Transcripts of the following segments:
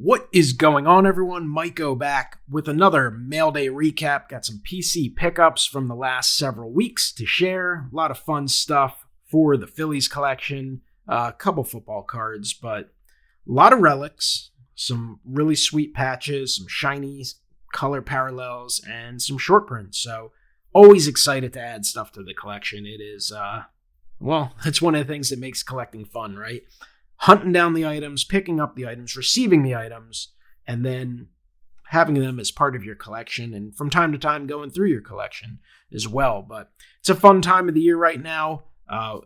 What is going on, everyone? MikeO back with another Mail Day recap. Got some PC pickups from the last several weeks to share. A lot of fun stuff for the Phillies collection. A couple football cards, but a lot of relics. Some really sweet patches, some shiny color parallels, and some short prints. So always excited to add stuff to the collection. It is, it's one of the things that makes collecting fun, right? Hunting down the items, picking up the items, receiving the items, and then having them as part of your collection, and from time to time going through your collection as well. But it's a fun time of the year right now.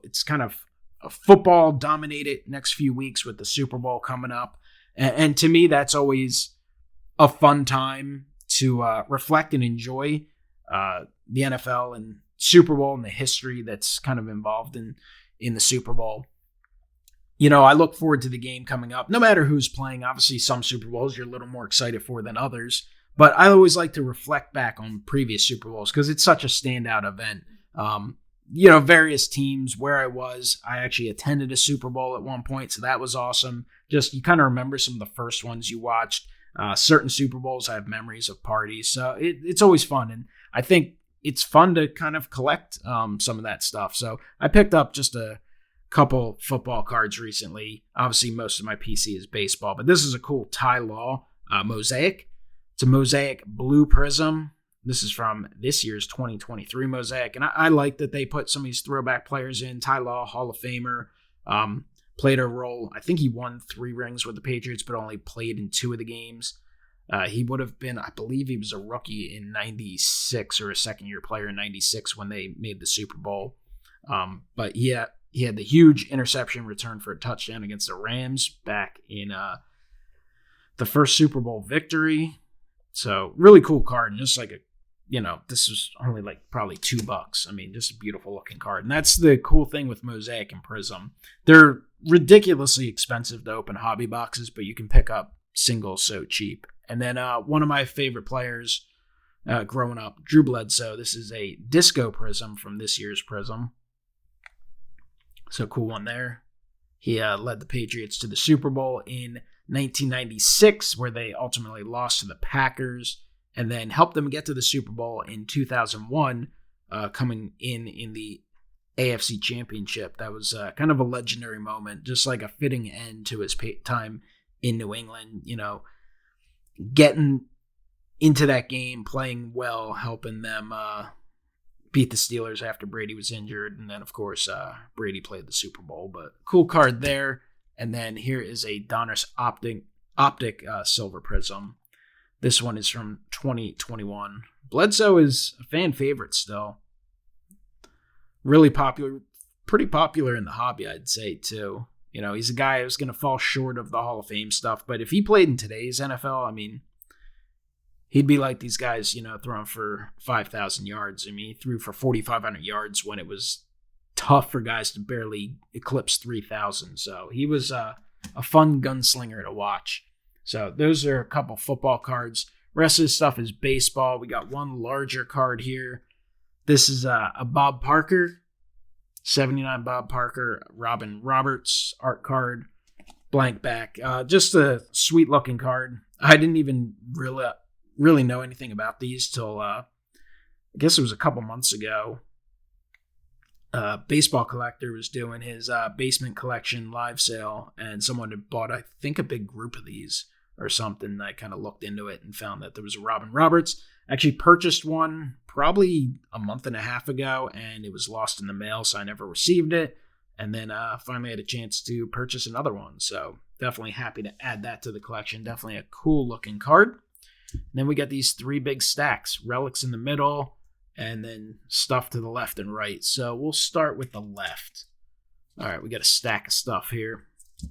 It's kind of a football-dominated next few weeks with the Super Bowl coming up. And to me, that's always a fun time to reflect and enjoy the NFL and Super Bowl and the history that's kind of involved in the Super Bowl. You know, I look forward to the game coming up, no matter who's playing. Obviously, some Super Bowls you're a little more excited for than others. But I always like to reflect back on previous Super Bowls because it's such a standout event. Various teams, where I actually attended a Super Bowl at one point, so that was awesome. Just, you kind of remember some of the first ones you watched. Certain Super Bowls, I have memories of parties. So it's always fun. And I think it's fun to kind of collect some of that stuff. So I picked up just a couple football cards recently. Obviously, most of my PC is baseball, but this is a cool Ty Law mosaic. It's a mosaic blue prism. This is from this year's 2023 mosaic, and I like that they put some of these throwback players in. Ty Law, Hall of Famer, played a role. I think he won 3 rings with the Patriots, but only played in 2 of the games. He would have been, I believe he was a rookie in 96 or a second-year player in 96 when they made the Super Bowl. But yeah, he had the huge interception return for a touchdown against the Rams back in the first Super Bowl victory. So really cool card. And just like this was only like probably $2. I mean, just a beautiful looking card. And that's the cool thing with Mosaic and Prism. They're ridiculously expensive to open hobby boxes, but you can pick up singles so cheap. And then one of my favorite players growing up, Drew Bledsoe. This is a Disco Prism from this year's Prism. So cool one there. He led the Patriots to the Super Bowl in 1996, where they ultimately lost to the Packers, and then helped them get to the Super Bowl in 2001, coming in the AFC Championship. That was kind of a legendary moment, just like a fitting end to his time in New England. You know, getting into that game, playing well, helping them beat the Steelers after Brady was injured. And then, of course, Brady played the Super Bowl. But cool card there. And then here is a Donruss Optic Silver Prism. This one is from 2021. Bledsoe is a fan favorite still. Really popular, pretty popular in the hobby, I'd say, too. You know, he's a guy who's going to fall short of the Hall of Fame stuff. But if he played in today's NFL, I mean, he'd be like these guys, throwing for 5,000 yards. I mean, he threw for 4,500 yards when it was tough for guys to barely eclipse 3,000. So he was a fun gunslinger to watch. So those are a couple football cards. Rest of the stuff is baseball. We got one larger card here. This is a Bob Parker, 79 Bob Parker, Robin Roberts art card, blank back. Just a sweet looking card. I didn't even really know anything about these till I guess it was a couple months ago. Baseball Collector was doing his basement collection live sale, and someone had bought, I think, a big group of these or something. I kind of looked into it and found that there was a Robin Roberts. Actually purchased one probably a month and a half ago, and it was lost in the mail, so I never received it. And then finally had a chance to purchase another one. So definitely happy to add that to the collection. Definitely a cool looking card. And then we got these 3 big stacks, relics in the middle, and then stuff to the left and right. So we'll start with the left. All right, we got a stack of stuff here.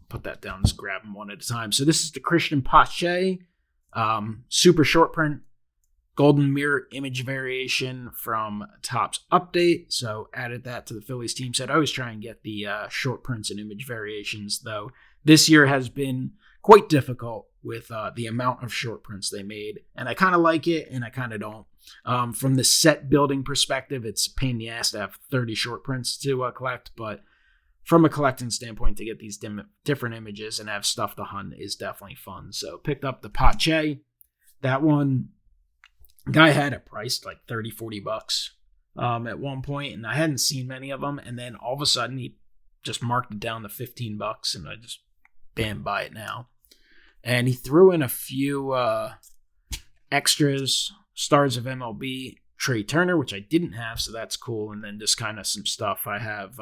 Put that down, just grab them one at a time. So this is the Christian Pache, super short print, golden mirror image variation from Topps Update. So added that to the Phillies team set. I always try and get the short prints and image variations, though this year has been quite difficult with the amount of short prints they made. And I kind of like it, and I kind of don't. From the set building perspective, it's a pain in the ass to have 30 short prints to collect, but from a collecting standpoint, to get these different images and have stuff to hunt is definitely fun. So picked up the Pache. That one, guy had it priced like $30-$40 at one point, and I hadn't seen many of them. And then all of a sudden, he just marked it down to $15, and I just buy it now. And he threw in a few extras, Stars of MLB, Trey Turner, which I didn't have, so that's cool. And then just kind of some stuff I have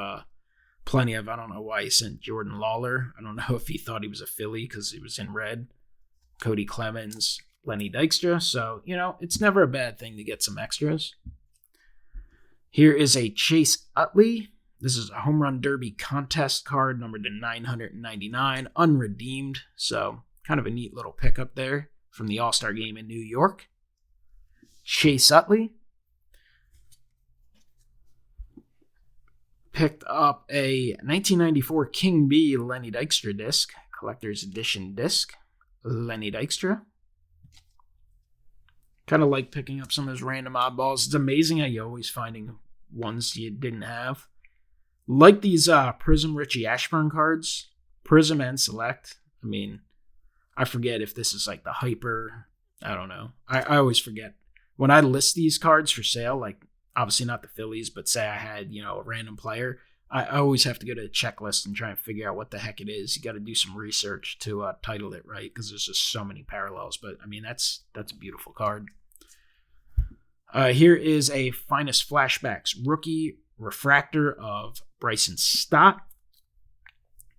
plenty of. I don't know why he sent Jordan Lawler. I don't know if he thought he was a Philly because he was in red. Cody Clemens, Lenny Dykstra. So, it's never a bad thing to get some extras. Here is a Chase Utley. This is a Home Run Derby contest card, numbered to 999, unredeemed. So, kind of a neat little pickup there from the All-Star game in New York. Chase Utley. Picked up a 1994 King B Lenny Dykstra disc, collector's edition disc. Lenny Dykstra. Kind of like picking up some of those random oddballs. It's amazing how you're always finding ones you didn't have. Like these Prism Richie Ashburn cards. Prism and Select. I mean, I forget if this is like the Hyper. I don't know. I always forget. When I list these cards for sale, like obviously not the Phillies, but say I had, a random player, I always have to go to the checklist and try and figure out what the heck it is. You got to do some research to title it right, because there's just so many parallels. But I mean, that's a beautiful card. Here is a Finest Flashbacks rookie refractor of Bryson Stott.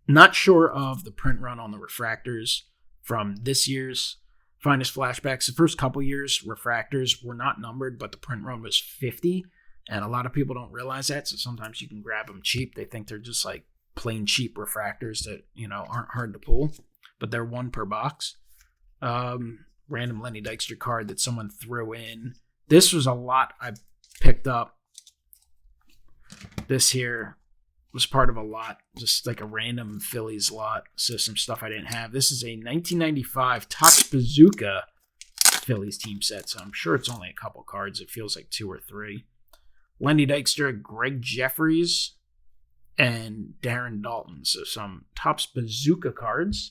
Not sure of the print run on the refractors from this year's Finest Flashbacks. The first couple years, refractors were not numbered, but the print run was 50. And a lot of people don't realize that, so sometimes you can grab them cheap. They think they're just like plain cheap refractors that, aren't hard to pull, but they're one per box. Random Lenny Dykstra card that someone threw in. This was a lot I picked up. This here was part of a lot, just like a random Phillies lot. So some stuff I didn't have. This is a 1995 Topps Bazooka Phillies team set, so I'm sure it's only a couple cards. It feels like 2 or 3. Lenny Dykstra, Greg Jeffries, and Darren Dalton. So some Topps Bazooka cards.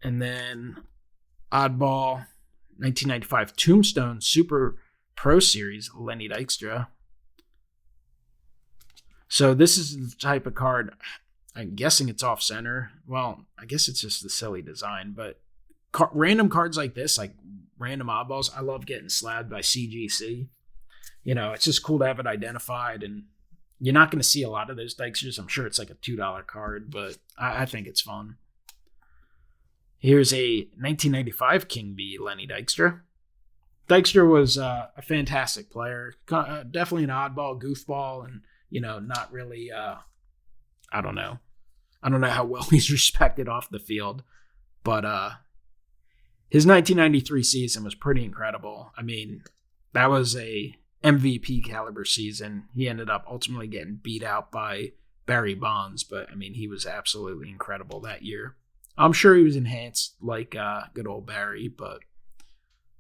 And then Oddball, 1995 Tombstone Super Pro Series, Lenny Dykstra. So this is the type of card, I'm guessing it's off-center. Well, I guess it's just the silly design, but random cards like this, like random oddballs, I love getting slabbed by CGC. It's just cool to have it identified, and you're not going to see a lot of those Dykstras. I'm sure it's like a $2 card, but I think it's fun. Here's a 1995 King B Lenny Dykstra. Dykstra was a fantastic player. Definitely an oddball, goofball, and, not really, I don't know. I don't know how well he's respected off the field, but his 1993 season was pretty incredible. I mean, that was a MVP caliber season. He ended up ultimately getting beat out by Barry Bonds, but I mean, he was absolutely incredible that year. I'm sure he was enhanced like good old Barry, but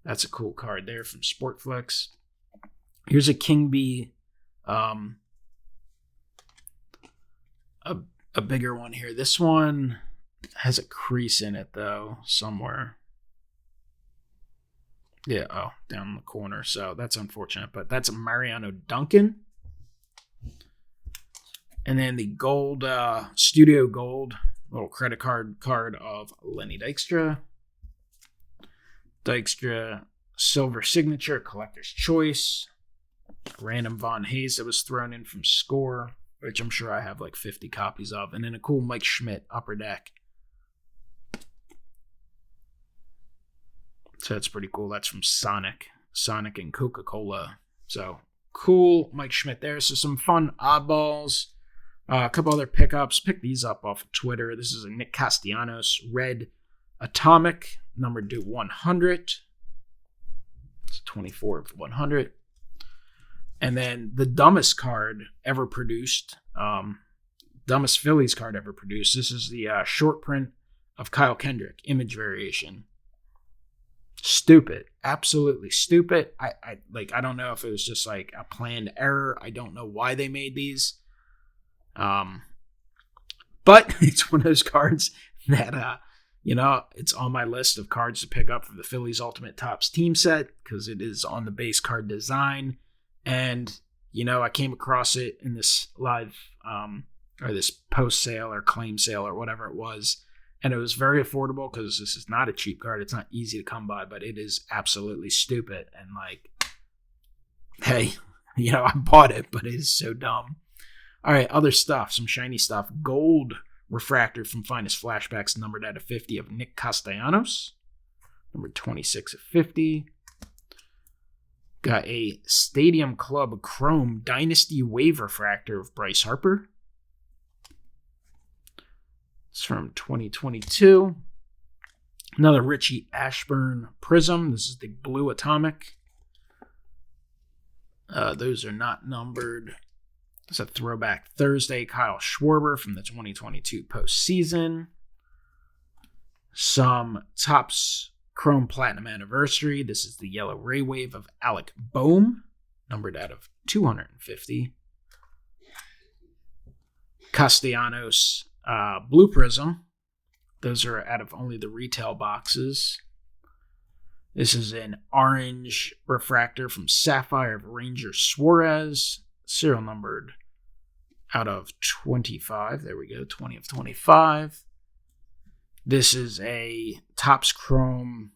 that's a cool card there from Sportflix. Here's a King B, a bigger one here. This one has a crease in it though, somewhere. Yeah, down in the corner. So that's unfortunate, but that's a Mariano Duncan. And then the gold, Studio Gold, little credit card of Lenny Dykstra. Dykstra Silver Signature, Collector's Choice. Random Von Hayes that was thrown in from Score, which I'm sure I have like 50 copies of. And then a cool Mike Schmidt Upper Deck. So that's pretty cool. That's from Sonic and Coca-Cola. So cool Mike Schmidt there. So some fun oddballs. A couple other pickups. Pick these up off of Twitter. This is a Nick Castellanos Red Atomic, numbered to 100. It's 24 of 100. And then the dumbest card ever produced. Dumbest Phillies card ever produced. This is the short print of Kyle Kendrick, image variation. Stupid. Absolutely stupid. I don't know if it was just like a planned error. I don't know why they made these. But it's one of those cards that, it's on my list of cards to pick up for the Phillies Ultimate Topps team set because it is on the base card design. And, I came across it in this live or this post sale or claim sale or whatever it was. And it was very affordable because this is not a cheap card. It's not easy to come by, but it is absolutely stupid. And hey, I bought it, but it is so dumb. All right, other stuff, some shiny stuff. Gold refractor from Finest Flashbacks, numbered out of 50 of Nick Castellanos. Number 26 of 50. Got a Stadium Club Chrome Dynasty Wave refractor of Bryce Harper. It's from 2022. Another Richie Ashburn Prism. This is the Blue Atomic. Those are not numbered. It's a Throwback Thursday Kyle Schwarber from the 2022 postseason. Some Topps Chrome Platinum Anniversary. This is the Yellow Ray Wave of Alec Boehm, numbered out of 250. Castellanos Blue Prism. Those are out of only the retail boxes. This is an orange refractor from Sapphire of Ranger Suarez. Serial numbered out of 25. There we go, 20 of 25. This is a Topps Chrome.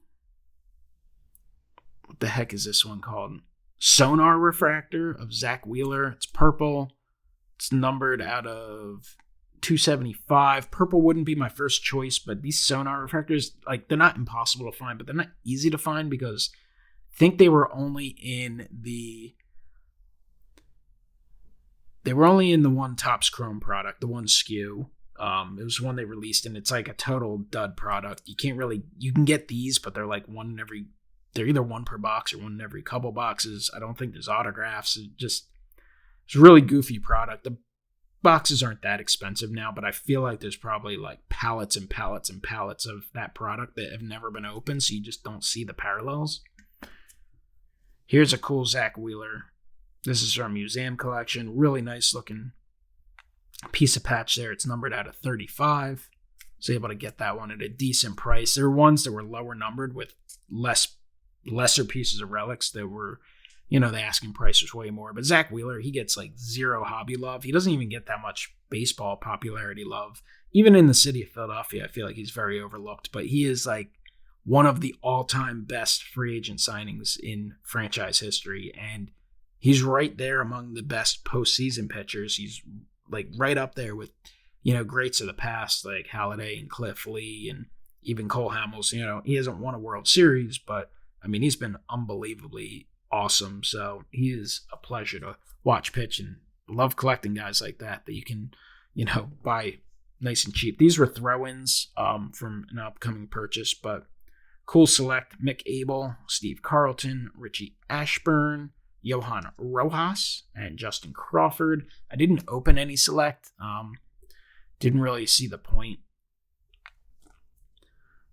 What the heck is this one called? Sonar refractor of Zach Wheeler. It's purple. It's numbered out of 275. Purple wouldn't be my first choice, but these Sonar refractors, they're not impossible to find, but they're not easy to find because I think they were only in the one Topps Chrome product, the one SKU. It was one they released, and it's like a total dud product. You can get these, but they're they're either one per box or one in every couple boxes. I don't think there's autographs. It's a really goofy product. The boxes aren't that expensive now, but I feel like there's probably pallets and pallets and pallets of that product that have never been opened, so you just don't see the parallels. Here's a cool Zach Wheeler. This is our museum collection. Really nice looking piece of patch there. It's numbered out of 35. So able to get that one at a decent price. There were ones that were lower numbered with lesser pieces of relics that were, the asking price was way more. But Zach Wheeler, he gets zero hobby love. He doesn't even get that much baseball popularity love. Even in the city of Philadelphia, I feel like he's very overlooked. But he is one of the all-time best free agent signings in franchise history. And he's right there among the best postseason pitchers. He's right up there with, greats of the past like Halladay and Cliff Lee and even Cole Hamels. He hasn't won a World Series, but he's been unbelievably awesome. So he is a pleasure to watch pitch, and love collecting guys like that you can, buy nice and cheap. These were throw-ins from an upcoming purchase, but cool select: Mick Abel, Steve Carlton, Richie Ashburn, Johan Rojas, and Justin Crawford. I didn't open any select. Didn't really see the point.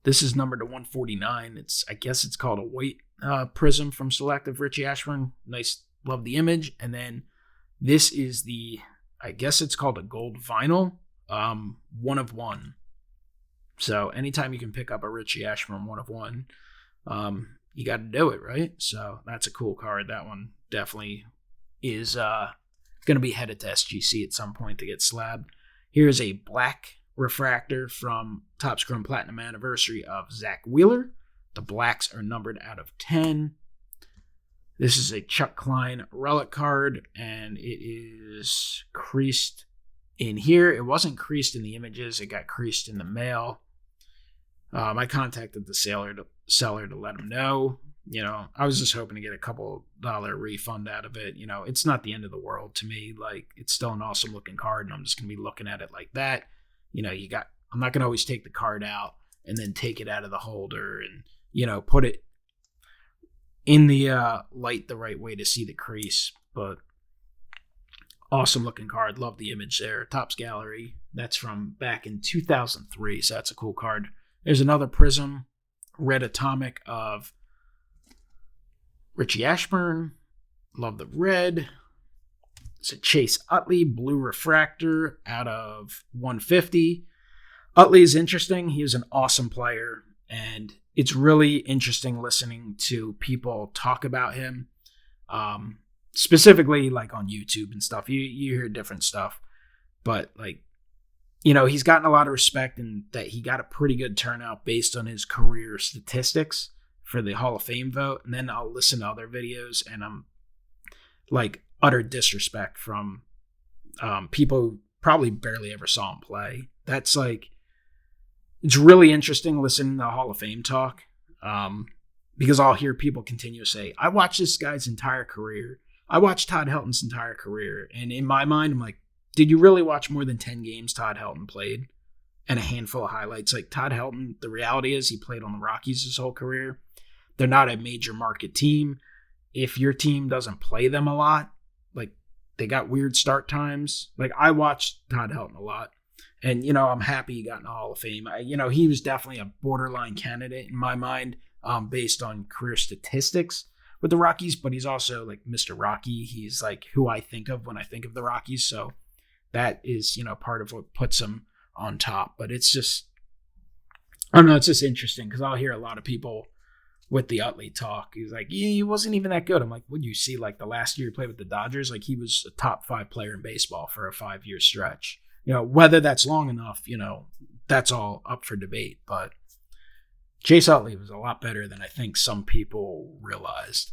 This is numbered to 149. I guess it's called a white prism from select of Richie Ashburn. Nice, love the image. And then this is I guess it's called a gold vinyl, 1 of 1. So anytime you can pick up a Richie Ashburn 1 of 1, you got to do it, right? So that's a cool card. That one definitely is going to be headed to SGC at some point to get slabbed. Here's a black refractor from Topps Chrome Platinum Anniversary of Zach Wheeler. The blacks are numbered out of 10. This is a Chuck Klein relic card, and it is creased in here. It wasn't creased in the images. It got creased in the mail. I contacted the seller to let him know. I was just hoping to get a couple $1 refund out of it. It's not the end of the world to me. It's still an awesome looking card, and I'm just going to be looking at it like that. I'm not going to always take the card out and then take it out of the holder and, put it in the light the right way to see the crease. But awesome looking card. Love the image there. Topps Gallery. That's from back in 2003. So that's a cool card. There's another prism, red atomic of Richie Ashburn. Love the red. So Chase Utley, blue refractor out of 150. Utley is interesting. He is an awesome player, and it's really interesting listening to people talk about him, specifically like on YouTube and stuff. You hear different stuff, but like, he's gotten a lot of respect, and that he got a pretty good turnout based on his career statistics for the Hall of Fame vote. And then I'll listen to other videos, and I'm like utter disrespect from people who probably barely ever saw him play. That's like, it's really interesting listening to Hall of Fame talk, because I'll hear people continue to say, I watched this guy's entire career. I watched Todd Helton's entire career. And in my mind, I'm like, did you really watch more than 10 games Todd Helton played and a handful of highlights? Like, Todd Helton, the reality is he played on the Rockies his whole career. They're not a major market team. If your team doesn't play them a lot, like, they got weird start times. Like, I watched Todd Helton a lot. And, I'm happy he got in the Hall of Fame. He was definitely a borderline candidate in my mind, based on career statistics with the Rockies. But he's also like Mr. Rocky. He's like who I think of when I think of the Rockies. So that is, part of what puts him on top. But it's just, I don't know, it's just interesting because I'll hear a lot of people with the Utley talk. He's like, yeah, he wasn't even that good. I'm like, would you see like the last year he played with the Dodgers? Like, he was a top 5 player in baseball for a 5-year stretch. Whether that's long enough, that's all up for debate. But Chase Utley was a lot better than I think some people realized.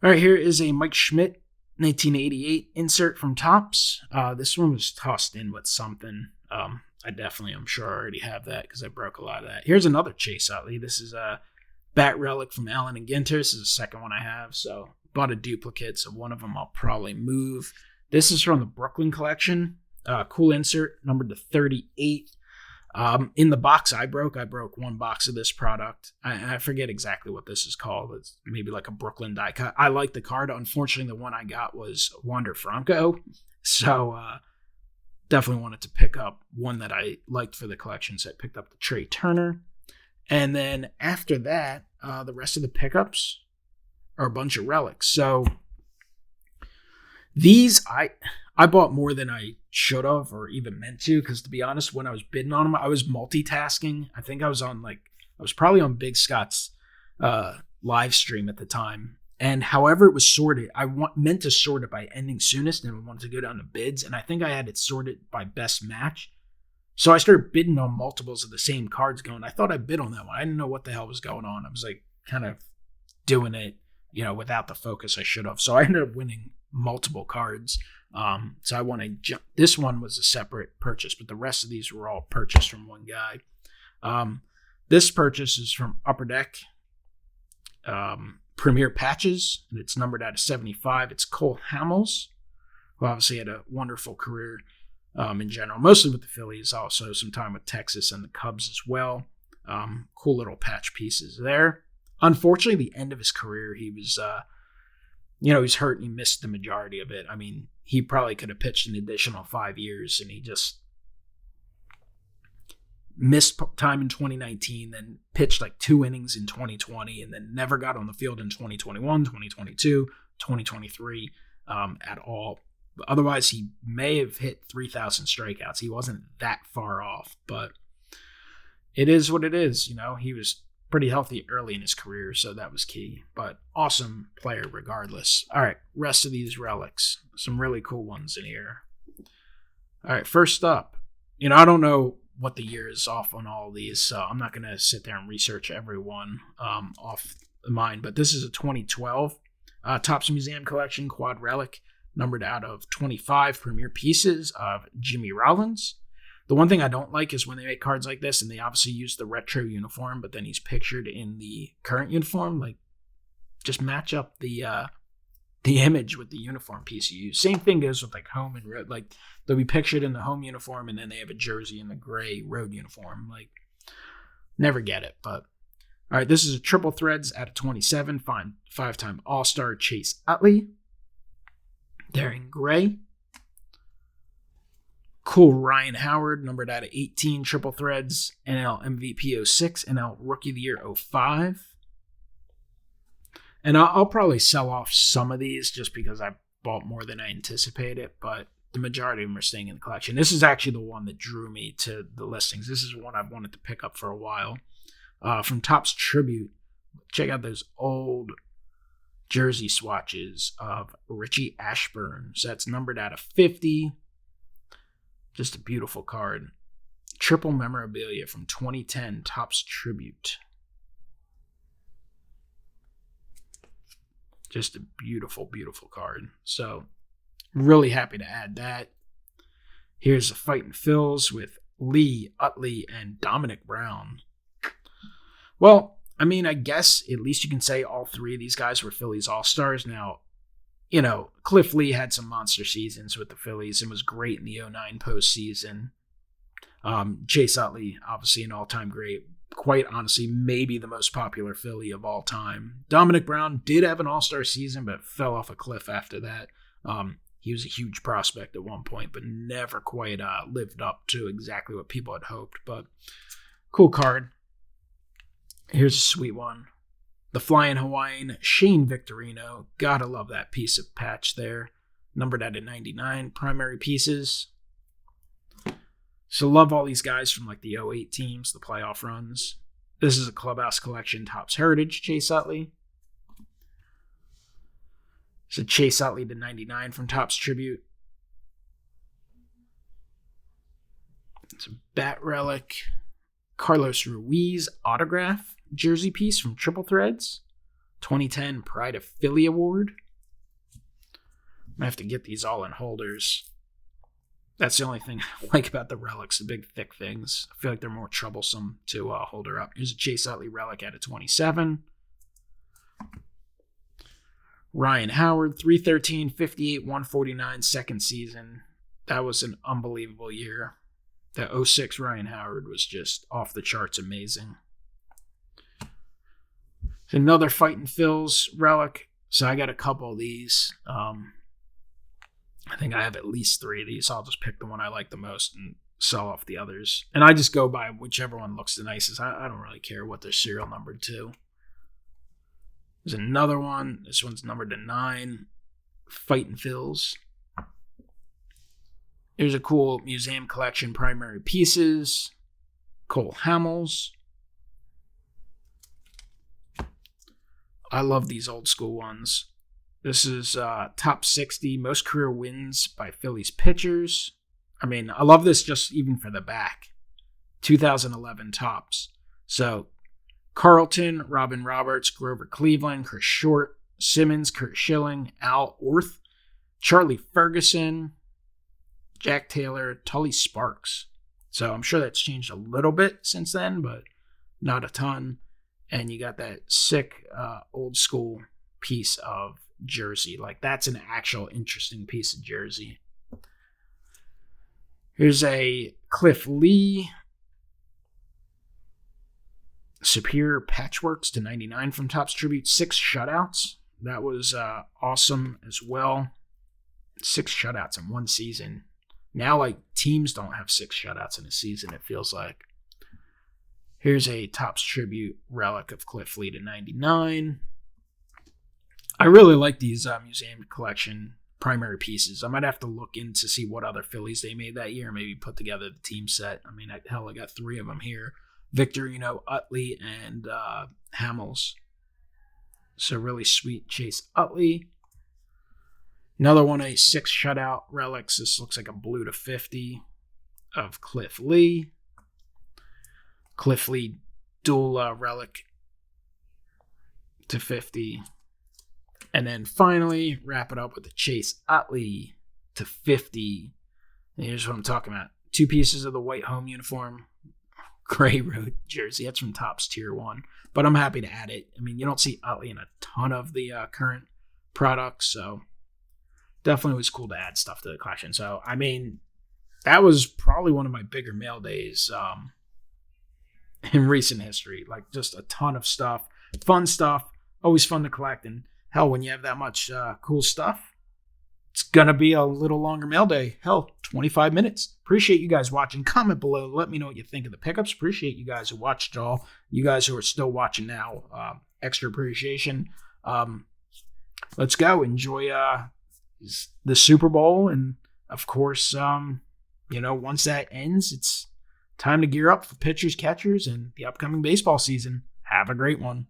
All right, here is a Mike Schmidt 1988 insert from Topps. This one was tossed in with something. I definitely, I'm sure I already have that because I broke a lot of that. Here's another Chase Utley. This is a bat relic from Allen and Ginter. This is the second one I have. So bought a duplicate. So one of them I'll probably move. This is from the Brooklyn collection. Cool insert, numbered to 38. In the box I broke one box of this product. I forget exactly what this is called. It's maybe like a Brooklyn die cut. I like the card. Unfortunately, the one I got was Wander Franco. So definitely wanted to pick up one that I liked for the collection. So I picked up the Trey Turner. And then after that, the rest of the pickups are a bunch of relics. So these, I bought more than I should have or even meant to, because to be honest, when I was bidding on them, I was multitasking. I think I was probably on Big Scott's live stream at the time. And however it was sorted, I meant to sort it by ending soonest and wanted to go down to bids. And I think I had it sorted by best match. So I started bidding on multiples of the same cards going, I thought I bid on that one. I didn't know what the hell was going on. I was like kind of doing it, without the focus I should have. So I ended up winning multiple cards. So I want to jump. This one was a separate purchase, but the rest of these were all purchased from one guy. This purchase is from Upper Deck Premier Patches, and it's numbered out of 75. It's Cole Hamels, who obviously had a wonderful career in general, mostly with the Phillies, also some time with Texas and the Cubs as well. Cool little patch pieces there. Unfortunately, the end of his career, he was he was hurt and he missed the majority of it. I mean, he probably could have pitched an additional 5 years, and he just missed time in 2019, then pitched like 2 innings in 2020, and then never got on the field in 2021, 2022, 2023 at all. Otherwise, he may have hit 3,000 strikeouts. He wasn't that far off, but it is what it is. He was pretty healthy early in his career, so that was key. But awesome player regardless. All right, rest of these relics. Some really cool ones in here. All right, first up, I don't know what the year is off on all of these, so I'm not going to sit there and research every one off the mind, but this is a 2012 Topps Museum Collection Quad Relic, numbered out of 25 premier pieces of Jimmy Rollins. The one thing I don't like is when they make cards like this and they obviously use the retro uniform, but then he's pictured in the current uniform. Like, just match up the image with the uniform piece you use. Same thing goes with like home and road. Like, they'll be pictured in the home uniform and then they have a jersey in the gray road uniform. Like, never get it. But all right, this is a triple threads out of 27. Fine, 5-time All-Star Chase Utley. They're in gray. Cool Ryan Howard, numbered out of 18, triple threads, NL MVP 06, NL Rookie of the Year 05. And I'll probably sell off some of these just because I bought more than I anticipated, but the majority of them are staying in the collection. This is actually the one that drew me to the listings. This is one I've wanted to pick up for a while. From Topps Tribute, check out those old jersey swatches of Richie Ashburn. So that's numbered out of 50. Just a beautiful card. Triple memorabilia from 2010 Topps Tribute. Just a beautiful, beautiful card. So really happy to add that. Here's the Fightin' Phils with Lee, Utley, and Dominic Brown. Well, I mean, I guess at least you can say all three of these guys were Phillies All-Stars. Now, you know, Cliff Lee had some monster seasons with the Phillies and was great in the 2009 postseason. Chase Utley, obviously an all-time great. Quite honestly, maybe the most popular Philly of all time. Dominic Brown did have an all-star season, but fell off a cliff after that. He was a huge prospect at one point, but never quite lived up to exactly what people had hoped. But cool card. Here's a sweet one. The Flying Hawaiian, Shane Victorino. Gotta love that piece of patch there. Numbered out of 99. Primary pieces. So love all these guys from like the 08 teams, the playoff runs. This is a Clubhouse Collection Topps Heritage Chase Utley. It's a Chase Utley to 99 from Topps Tribute. It's a Bat Relic. Carlos Ruiz autograph jersey piece from Triple Threads. 2010 Pride of Philly Award. I'm going to have to get these all in holders. That's the only thing I like about the relics, the big thick things. I feel like they're more troublesome to hold her up. Here's a Chase Utley relic out of 27. Ryan Howard, 313, 58, 149, second season. That was an unbelievable year. The 06 Ryan Howard was just off the charts amazing. Another Fightin' Phils relic. So I got a couple of these. I think I have at least 3 of these. I'll just pick the one I like the most and sell off the others. And I just go by whichever one looks the nicest. I don't really care what they're serial numbered to. There's another one. This one's numbered to 9. Fightin' Phils. Here's a cool museum collection primary pieces. Cole Hamels. I love these old school ones. This is top 60 most career wins by Phillies pitchers. I mean, I love this just even for the back. 2011 Topps. So, Carlton, Robin Roberts, Grover Cleveland, Chris Short, Simmons, Kurt Schilling, Al Orth, Charlie Ferguson, Jack Taylor, Tully Sparks. So I'm sure that's changed a little bit since then, but not a ton. And you got that sick old school piece of jersey. Like, that's an actual interesting piece of jersey. Here's a Cliff Lee Superior Patchworks to 99 from Topps Tribute. 6 shutouts. That was awesome as well. 6 shutouts in one season. Now, like, teams don't have 6 shutouts in a season, it feels like. Here's a Topps Tribute relic of Cliff Lee to 99. I really like these museum collection primary pieces. I might have to look in to see what other Phillies they made that year, maybe put together the team set. I mean, hell, I got 3 of them here. Victorino, Utley, and Hamels. So really sweet Chase Utley. Another one, a 6 shutout relics. This looks like a blue to 50 of Cliff Lee. Cliff Lee dual relic to 50. And then finally, wrap it up with the Chase Utley to 50. And here's what I'm talking about. 2 pieces of the white home uniform. Gray road jersey. That's from Topps Tier 1. But I'm happy to add it. I mean, you don't see Utley in a ton of the current products. So definitely was cool to add stuff to the collection. So, I mean, that was probably one of my bigger mail days in recent history. Like, just a ton of stuff. Fun stuff. Always fun to collect. And hell, when you have that much cool stuff, it's going to be a little longer mail day. Hell, 25 minutes. Appreciate you guys watching. Comment below. Let me know what you think of the pickups. Appreciate you guys who watched it all. You guys who are still watching now, extra appreciation. Let's go. Enjoy the Super Bowl. And, of course, once that ends, it's time to gear up for pitchers, catchers, and the upcoming baseball season. Have a great one.